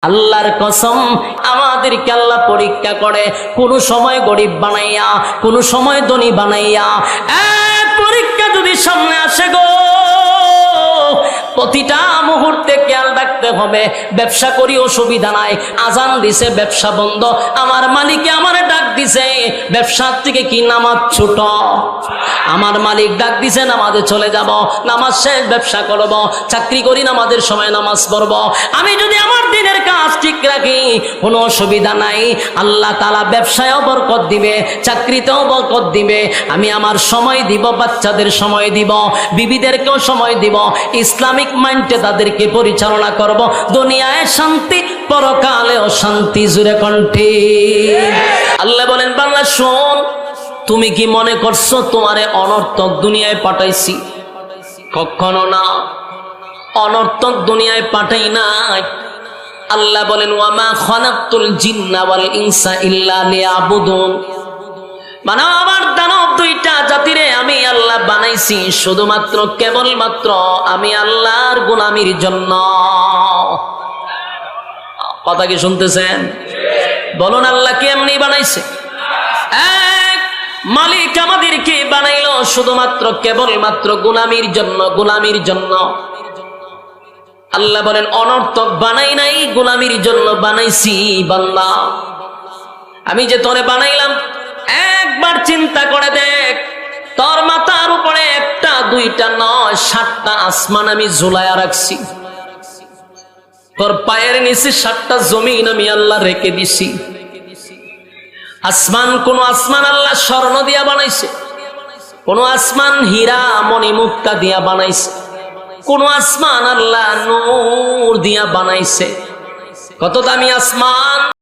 আল্লাহর কসম, আমাদেরকে আল্লাহ পরীক্ষা করে, কোন সময় গরিব বানাইয়া, কোন সময় ধনী বানাইয়া। এক পরীক্ষা যদি সামনে আসে গো, প্রতিটা মুহূর্তে খেয়াল রাখতে হবে। ব্যবসা করি অসুবিধা নাই, আজান দিছে ব্যবসা বন্ধ, আমার মালিকে আমার ডাক দিছে, ব্যবসার থেকে কি নামাজ ছোট? আমার মালিক ডাক দিছে নামাজে চলে যাব, নামাজ শেষ ব্যবসা করব। চাকরি করি নামাজের সময় নামাজ পড়ব। আমি যদি আমার দিনের কাজ ঠিক রাখি কোনো অসুবিধা নাই, আল্লাহ তাআলা ব্যবসায়ও বরকত দিবে, চাকরিতেও বরকত দিবে। আমি আমার সময় দিব, বাচ্চাদের সময় দিব, বিবিদেরকেও সময় দিব, ইসলামিক মাইন্ডে তাদেরকে পরিচালনা করব। দুনিয়ায় শান্তি, পরকালেও শান্তি। জুড়ে কণ্ঠে আল্লাহ বলেন, বাংলা শোন, তুমি কি মনে করছো তোমারে অনর্থক দুনিয়ায় পাঠাইছি? কখনো না, অনর্থক দুনিয়ায় পাঠাই নাই। আল্লাহ বলেন, ওয়ামা খালাকতুল জিন্না ওয়াল ইনসা ইল্লা লিয়াবুদুন। মানে আমার দানব দুইটা জাতিরে আমি আল্লাহ বানাইছি শুধুমাত্র কেবলমাত্র আমি আল্লাহর গোলামির জন্য। কথা কি শুনতেছেন? বলুন, আল্লাহ কি এমনি বানাইছে? এক মালিক আমাদেরকে বানাইলো শুধুমাত্র কেবলমাত্র গোলামির জন্য, গোলামির জন্য। আল্লাহ বলেন, অনর্থক বানাই নাই, গোলামির জন্য বানাইছি। বান্দা, আমি যে তোরে বানাইলাম, একবার চিন্তা করে দেখ, তোর মাথার উপরে একটা দুইটা নয় 7টা আসমান আমি ঝুলাইয়া রাখছি। তোর পায়ের নিচে 7টা জমিন আমি আল্লাহ রেখে দিছি। আসমান, কোন আসমান আল্লাহ স্বর্ণ দিয়া বানাইছে, কোন আসমান হীরা মণি মুক্তা দিয়া বানাইছে, কোন আসমান আল্লাহ নূর দিয়া বানাইছে। কত দামি আসমান!